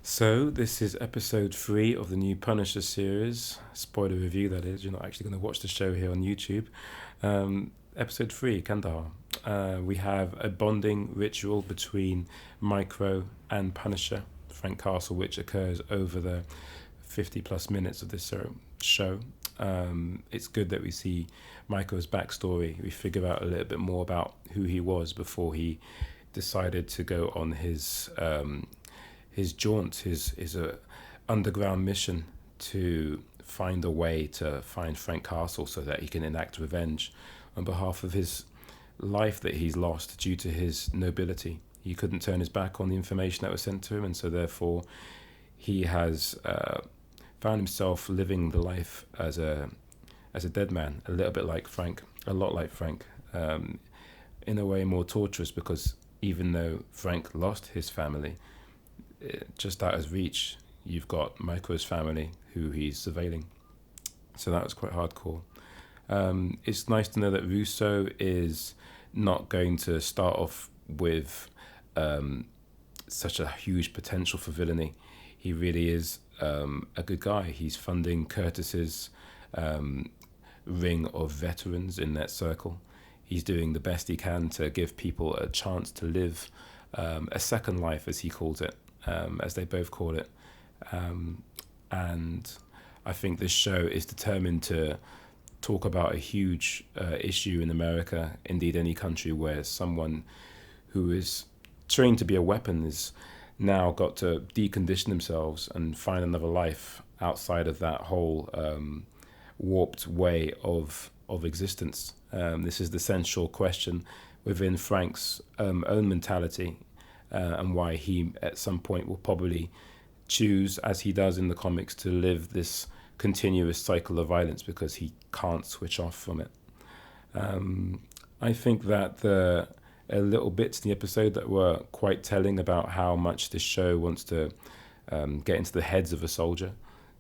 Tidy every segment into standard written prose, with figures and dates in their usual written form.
So, this is episode 3 of the new Punisher series. Spoiler review, that is. You're not actually going to watch the show here on YouTube. Episode 3, Kandahar. We have a bonding ritual between Micro and Punisher, Frank Castle, which occurs over the 50 plus minutes of this show. It's good that we see Micro's backstory. We figure out a little bit more about who he was before he decided to go on his jaunt, his underground mission to find a way to find Frank Castle so that he can enact revenge on behalf of his life that he's lost due to his nobility. He couldn't turn his back on the information that was sent to him, and so therefore he has found himself living the life as a dead man, a little bit like Frank, a lot like Frank, in a way more torturous because even though Frank lost his family, just out of reach, you've got Micro's family who he's surveilling. So that was quite hardcore. It's nice to know that Russo is not going to start off with such a huge potential for villainy. He really is a good guy. He's funding Curtis's ring of veterans in that circle. He's doing the best he can to give people a chance to live a second life, as he calls it, as they both call it. And I think this show is determined to talk about a huge issue in America, indeed any country, where someone who is trained to be a weapon is now got to decondition themselves and find another life outside of that whole warped way of existence. This is the central question within Frank's own mentality, and why he at some point will probably choose, as he does in the comics, to live this continuous cycle of violence because he can't switch off from it. I think that a little bits in the episode that were quite telling about how much this show wants to get into the heads of a soldier.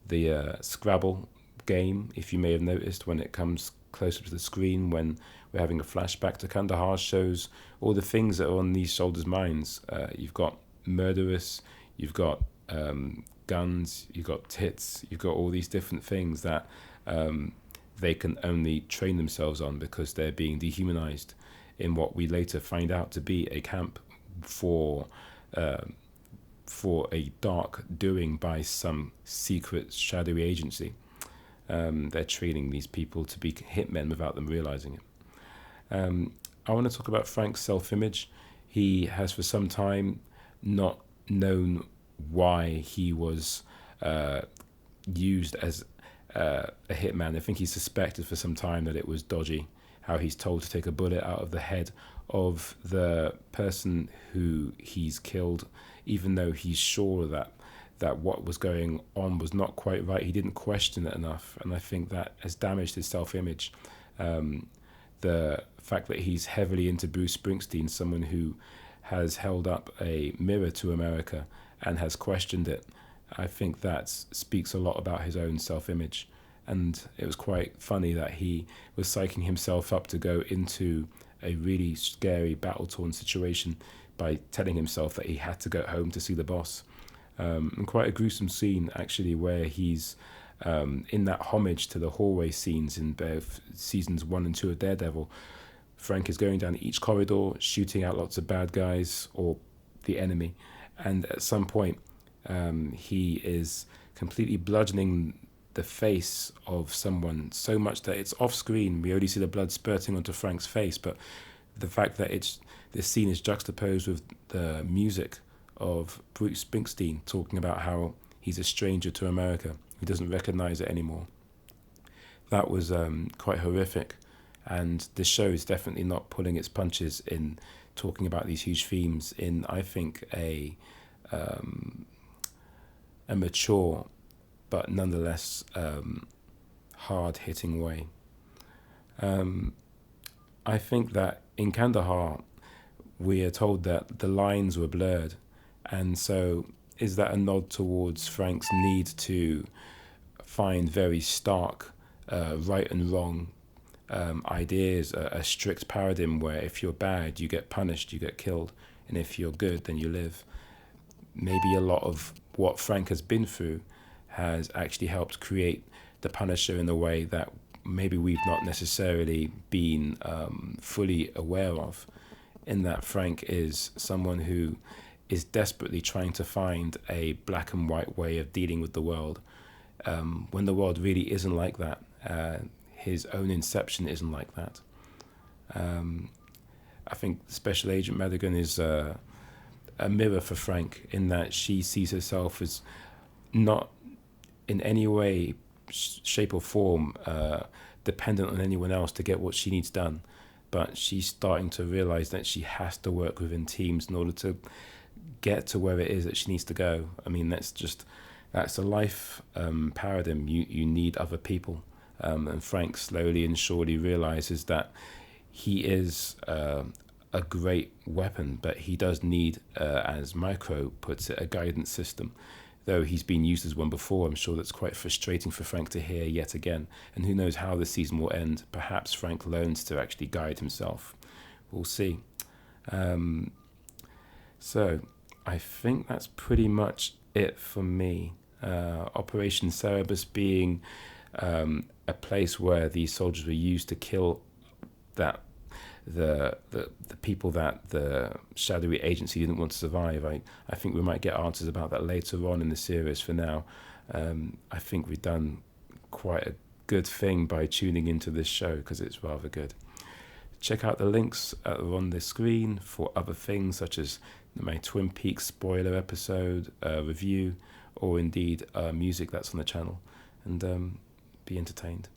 The Scrabble game, if you may have noticed, when it comes closer to the screen, when we're having a flashback to Kandahar, shows all the things that are on these soldiers' minds. You've got murderous, you've got guns, you've got tits, you've got all these different things that they can only train themselves on because they're being dehumanized in what we later find out to be a camp for a dark doing by some secret shadowy agency. They're training these people to be hitmen without them realizing it. I want to talk about Frank's self-image. He has for some time not known why he was used as a hitman. I think he suspected for some time that it was dodgy, how he's told to take a bullet out of the head of the person who he's killed, even though he's sure that what was going on was not quite right. He didn't question it enough, and I think that has damaged his self-image. The fact that he's heavily into Bruce Springsteen, someone who has held up a mirror to America and has questioned it, I think that speaks a lot about his own self-image. And it was quite funny that he was psyching himself up to go into a really scary, battle-torn situation by telling himself that he had to go home to see the boss. And quite a gruesome scene, actually, where he's in that homage to the hallway scenes in both seasons 1 and 2 of Daredevil. Frank is going down each corridor, shooting out lots of bad guys or the enemy. And at some point, he is completely bludgeoning the face of someone so much that it's off screen. We only see the blood spurting onto Frank's face, but the fact that this scene is juxtaposed with the music of Bruce Springsteen talking about how he's a stranger to America. He doesn't recognize it anymore. That was quite horrific, and this show is definitely not pulling its punches in talking about these huge themes in, I think, a mature but nonetheless hard-hitting way. I think that in Kandahar, we are told that the lines were blurred, and so is that a nod towards Frank's need to find very stark right and wrong ideas, a strict paradigm where if you're bad, you get punished, you get killed, and if you're good, then you live. maybe a lot of what Frank has been through has actually helped create the Punisher in a way that maybe we've not necessarily been fully aware of, in that Frank is someone who is desperately trying to find a black and white way of dealing with the world, when the world really isn't like that. His own inception isn't like that. I think Special Agent Madigan is a mirror for Frank, in that she sees herself as not in any way, shape or form dependent on anyone else to get what she needs done, but she's starting to realize that she has to work within teams in order to get to where it is that she needs to go. I mean, that's a life paradigm. You need other people, and Frank slowly and surely realizes that he is a great weapon, but he does need, as Micro puts it, a guidance system. Though he's been used as one before, I'm sure that's quite frustrating for Frank to hear yet again. And who knows how the season will end. Perhaps Frank learns to actually guide himself. We'll see. So I think that's pretty much it for me. Operation Cerebus being a place where these soldiers were used to kill that the people that the shadowy agency didn't want to survive. I think we might get answers about that later on in the series. For now, I think we've done quite a good thing by tuning into this show, because it's rather good. Check out the links on the screen for other things, such as my Twin Peaks spoiler episode, review, or indeed music that's on the channel, and be entertained.